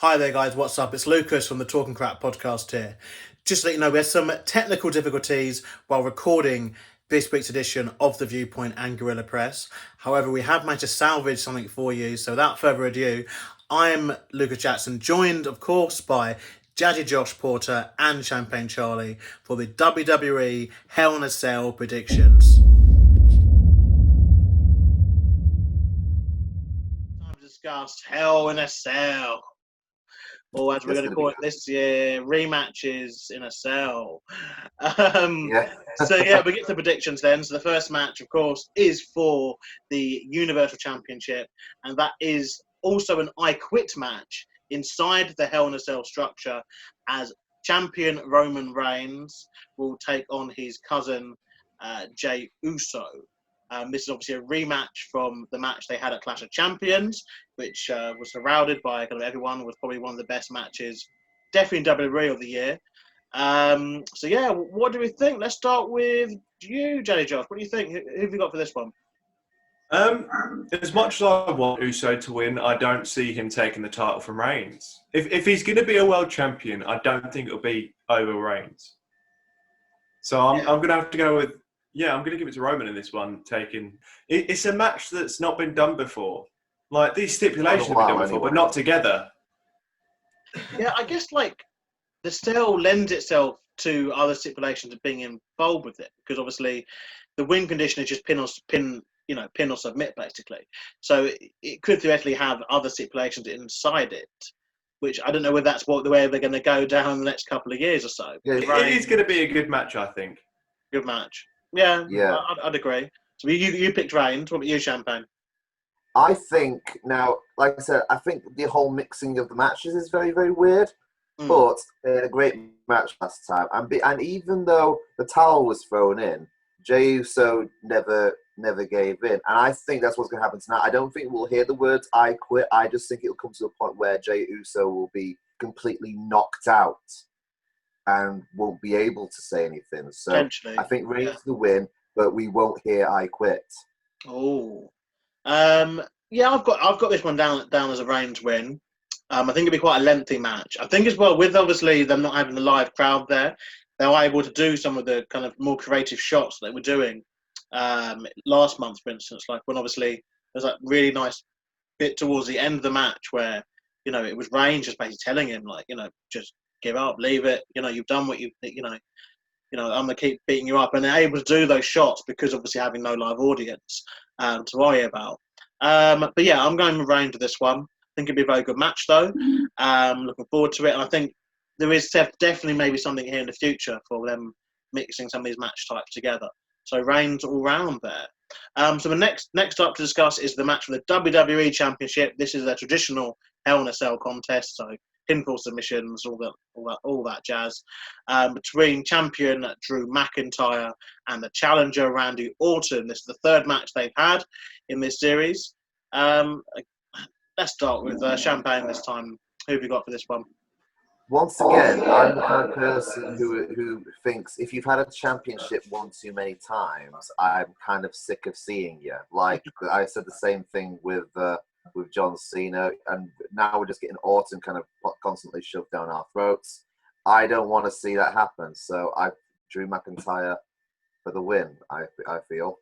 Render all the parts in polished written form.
Hi there, guys. What's up? It's Lucas from the Talking Crap podcast here. Just to let you know, we had some technical difficulties while recording this week's edition of the Viewpoint and Guerrilla Press. However, we have managed to salvage something for you. So without further ado, I'm Lucas Jackson, joined, of course, by Jazzy Josh Porter and Champagne Charlie for the WWE Hell in a Cell predictions. Time to discuss Hell in a Cell. Or as we're going to call it this year, rematches in a cell. We get to the predictions then. So the first match, of course, is for the Universal Championship. And that is also an I Quit match inside the Hell in a Cell structure, as champion Roman Reigns will take on his cousin, Jey Uso. This is obviously a rematch from the match they had at Clash of Champions, which was heralded by kind of everyone, was probably one of the best matches, definitely in WWE of the year. What do we think? Let's start with you, Jelly Josh. What do you think? Who have you got for this one? As much as I want Uso to win, I don't see him taking the title from Reigns. If he's going to be a world champion, I don't think it'll be over Reigns. So I'm going to have to go with... Yeah, I'm going to give it to Roman in this one. It's a match that's not been done before. Like, these stipulations have been done before, but not together. Yeah, I guess, the cell lends itself to other stipulations of being involved with it, because obviously the win condition is just pin or submit, basically. So it could theoretically have other stipulations inside it, which I don't know whether that's the way they're going to go down the next couple of years or so. Yeah, it is going to be a good match, I think. Good match. Yeah. I'd agree. So you picked Reigns. What about you, Champagne? I think, now, like I said, I think the whole mixing of the matches is very, very weird. But a great match last time. And even though the towel was thrown in, Jey Uso never gave in. And I think that's what's going to happen tonight. I don't think we'll hear the words "I quit." I just think it'll come to a point where Jey Uso will be completely knocked out and won't be able to say anything. So I think Reigns the win, but we won't hear "I quit." Oh, I've got this one down as a Reigns win. I think it'll be quite a lengthy match. I think as well, with obviously them not having the live crowd there, they were able to do some of the kind of more creative shots that they were doing last month, for instance. Like when obviously there's that really nice bit towards the end of the match where it was Reigns just basically telling him just give up, leave it. You've done what I'm gonna keep beating you up, and they're able to do those shots because obviously having no live audience to worry about. I'm going with Reigns for this one. I think it'd be a very good match though. Looking forward to it, and I think there is definitely maybe something here in the future for them mixing some of these match types together. So Reigns all round there. So the next up to discuss is the match for the WWE Championship. This is a traditional Hell in a Cell contest, so pinfall submissions, all that jazz, between champion Drew McIntyre and the challenger Randy Orton. This is the third match they've had in this series. Let's start with Champagne this time. Who have you got for this one? Once again, I'm the kind of person who thinks if you've had a championship one too many times, I'm kind of sick of seeing you. Like I said the same thing with John Cena, and now we're just getting Orton kind of constantly shoved down our throats. I don't want to see that happen, so I Drew McIntyre for the win. I feel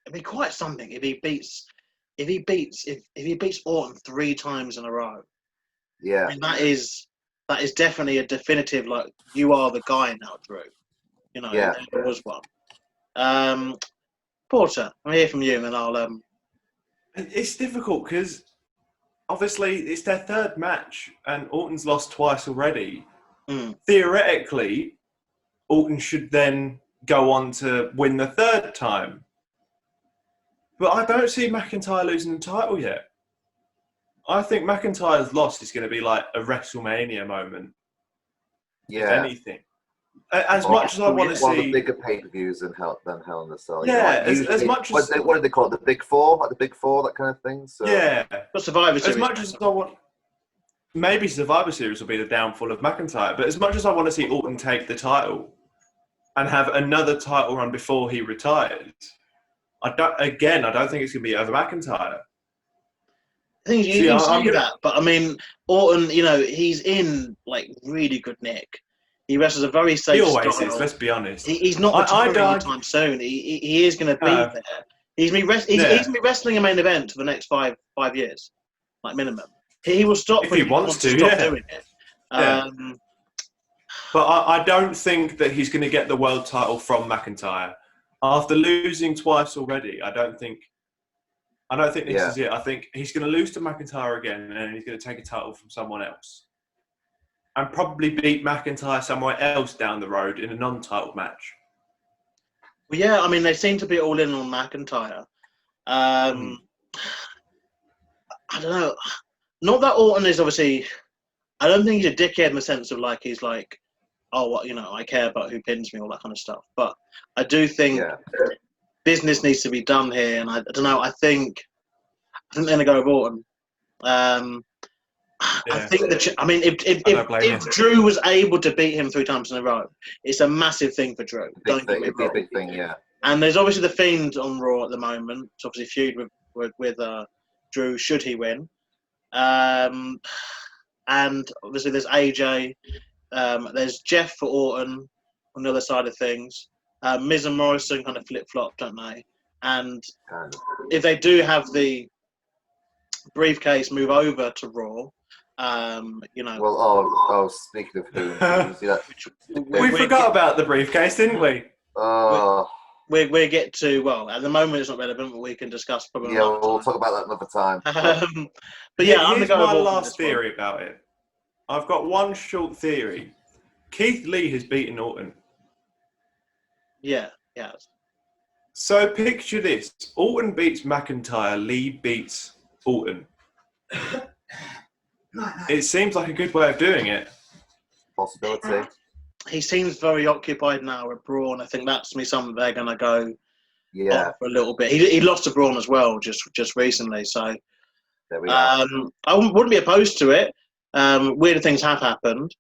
it'd be quite something if he beats Orton 3 times in a row. Yeah, I mean, that is definitely a definitive, you are the guy now, Drew. There was one. Porter, I'm here from you, and I'll. It's difficult because obviously it's their third match, and Orton's lost twice already. Theoretically, Orton should then go on to win the third time. But I don't see McIntyre losing the title yet. I think McIntyre's loss is going to be like a WrestleMania moment. Yeah. If anything. As much as I want to see... one of the bigger pay-per-views than Hell in a Cell. Yeah, as much as... What do they call it? The Big Four? Like the Big Four, that kind of thing? So. Yeah. But Survivor Series. As much as I want... Maybe Survivor Series will be the downfall of McIntyre, but as much as I want to see Orton take the title and have another title run before he retires, I don't think it's going to be over McIntyre. I think you can say that, but I mean, Orton, he's in like really good nick. He wrestles a very safe style. He always is. Let's be honest. He's not retiring anytime soon. He is going to be there. He's going to be wrestling a main event for the next five years, like minimum. He will stop if he wants to stop doing it. But I don't think that he's going to get the world title from McIntyre after losing twice already. I don't think this is it. I think he's going to lose to McIntyre again, and then he's going to take a title from someone else, and probably beat McIntyre somewhere else down the road in a non-title match. Well, yeah, I mean, they seem to be all in on McIntyre. I don't know. Not that Orton is obviously... I don't think he's a dickhead in the sense of like, he's like, oh, well, I care about who pins me, all that kind of stuff. But I do think business needs to be done here. And I don't know, I think they're going to go with Orton. I think if Drew was able to beat him 3 times in a row, it's a massive thing for Drew. It'd be a big thing, yeah. And there's obviously the Fiend on Raw at the moment. It's obviously feud with Drew should he win. And obviously there's AJ. There's Jeff for Orton on the other side of things. Miz and Morrison kind of flip-flop, don't they? And if they do have the briefcase move over to Raw, Well, speaking of who, we forgot about the briefcase, didn't we? We get to, well, at the moment it's not relevant, but we can discuss probably we'll talk about that another time. But yeah, here's my last theory about it. I've got one short theory. Keith Lee has beaten Orton. Yeah. So picture this. Orton beats McIntyre, Lee beats Orton. It seems like a good way of doing it. Possibility. He seems very occupied now with Braun. I think that's something they're going to go for a little bit. He lost to Braun as well just recently. So there we are. I wouldn't be opposed to it. Weirder things have happened.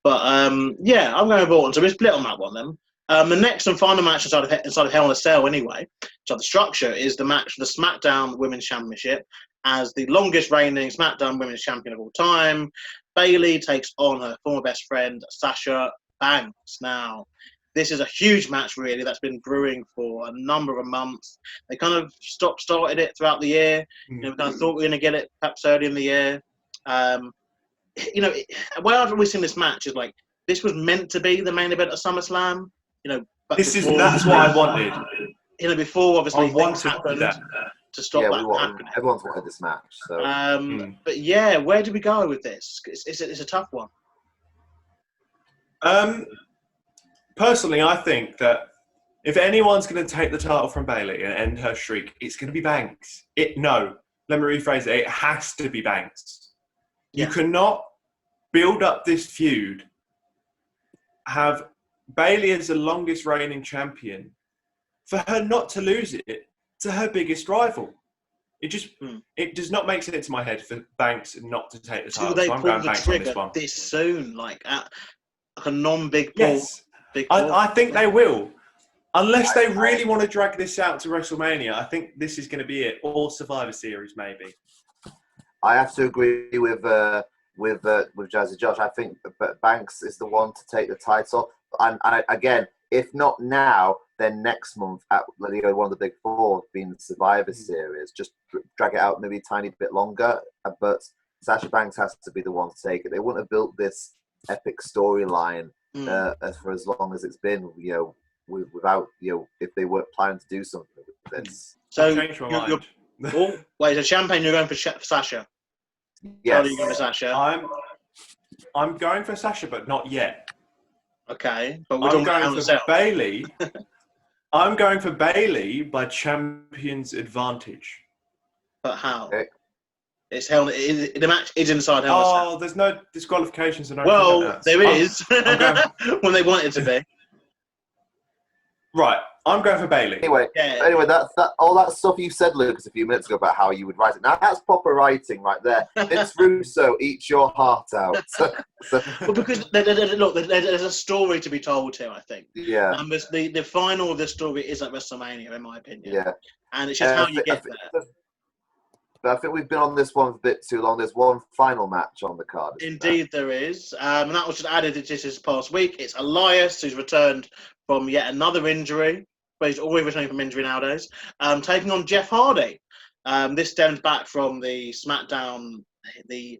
But I'm going with Orton. So we're split on that one then. The next and final match inside of Hell in a Cell anyway, so the structure is the match for the SmackDown Women's Championship as the longest reigning SmackDown Women's Champion of all time. Bayley takes on her former best friend, Sasha Banks. Now, this is a huge match, really, that's been brewing for a number of months. They kind of started it throughout the year. We kind of thought we were going to get it perhaps early in the year. Why I've always seen this match is like, this was meant to be the main event of SummerSlam. That's what I wanted. Before obviously things happened to stop that happening. Everyone's wanted this match. So. But yeah, where do we go with this? It's a tough one. Personally, I think that if anyone's going to take the title from Bayley and end her streak, it's going to be Banks. Let me rephrase it. It has to be Banks. Yeah. You cannot build up this feud, have Bayley as the longest reigning champion, for her not to lose it to her biggest rival. It does not make sense in my head for Banks not to take the title. They so I'm going Banks on this one. This soon, like a non-big ball. Yes, I think they will. Unless they really want to drag this out to WrestleMania, I think this is going to be it. Or Survivor Series, maybe. I have to agree with Jazzy Josh. I think Banks is the one to take the title. And again, if not now, then next month at one of the big four, being the Survivor Series, just drag it out maybe a tiny bit longer. But Sasha Banks has to be the one to take it. They wouldn't have built this epic storyline for as long as it's been, without, if they weren't planning to do something with this. So change my mind. Wait, so Champagne, you're going for Sasha? Yes. Are you going for Sasha? I'm going for Sasha, but not yet. Okay, but I'm going for Bayley. I'm going for Bayley by champion's advantage. But how? Okay. It's the match is inside Hell in a Cell. Oh, there's no disqualifications and there is when they want it to be. Right, I'm going for Bayley. Anyway, that all that stuff you said, Lucas, a few minutes ago about how you would write it. Now that's proper writing right there. Vince Russo, eat your heart out. Well, because there's a story to be told here, I think. Yeah. And the final of the story is at WrestleMania, in my opinion. Yeah. And it's just how you get there. But I think we've been on this one a bit too long. There's one final match on the card. Indeed, there is. And that was just added this past week. It's Elias, who's returned from yet another injury. But he's always returning from injury nowadays. Taking on Jeff Hardy. This stems back from the SmackDown, the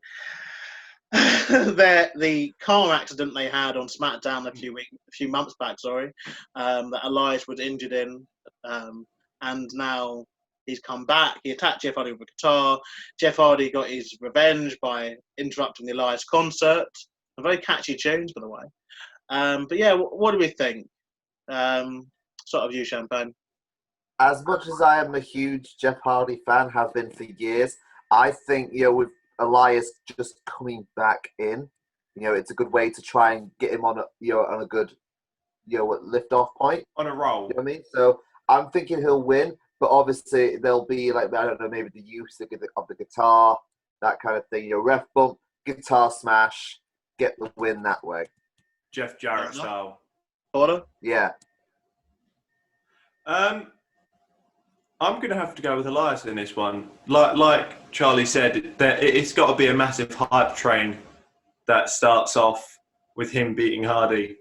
car accident they had on SmackDown a few months back. That Elias was injured in, and now he's come back. He attacked Jeff Hardy with a guitar. Jeff Hardy got his revenge by interrupting the Elias concert. A very catchy tunes, by the way. But yeah, what do we think? Sort of you, Champagne. As much as I am a huge Jeff Hardy fan, have been for years, I think, with Elias just coming back in, it's a good way to try and get him on a good, lift-off point. On a roll. You know what I mean? So I'm thinking he'll win, but obviously there'll be, I don't know, maybe the use of the guitar, that kind of thing. Ref bump, guitar smash, get the win that way. Jeff Jarrett style. Porter? Yeah. I'm going to have to go with Elias in this one. Like Charlie said, it's got to be a massive hype train that starts off with him beating Hardy.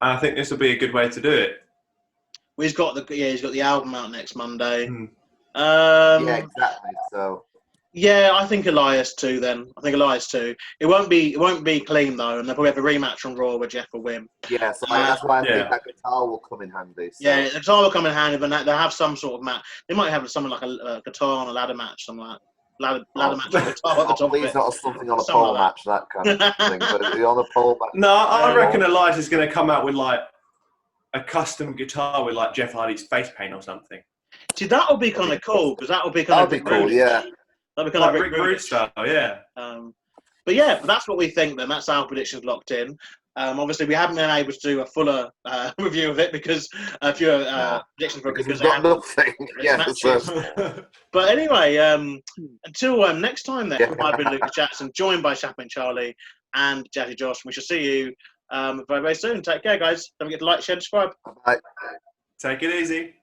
And I think this will be a good way to do it. Well, he's got the album out next Monday. Yeah, exactly. So. Yeah, I think Elias too. Then I think Elias too. It won't be clean though, and they'll probably have a rematch from Raw where Jeff will win. Yeah, so that's why I think that guitar will come in handy. So. Yeah, the guitar will come in handy, but they'll have some sort of match. They might have something like a guitar on a ladder match, something like ladder match with guitar at the top. Please, not something on a pole match, that kind of thing. But it'll be on a pole match. No, I reckon Elias is going to come out with like a custom guitar with like Jeff Hardy's face paint or something. See, that would be kind of cool because that would be kind of cool. Yeah. That'd be kind of Rick Rude style, yeah. But that's what we think then. That's our predictions locked in. Obviously, we haven't been able to do a fuller review of it because a few predictions for because we've got nothing. Yeah, but anyway, until next time then, I've been Lucas Jackson, joined by Chaplain Charlie and Jazzy Josh. We shall see you very, very soon. Take care, guys. Don't forget to like, share, and subscribe. Bye. Take it easy.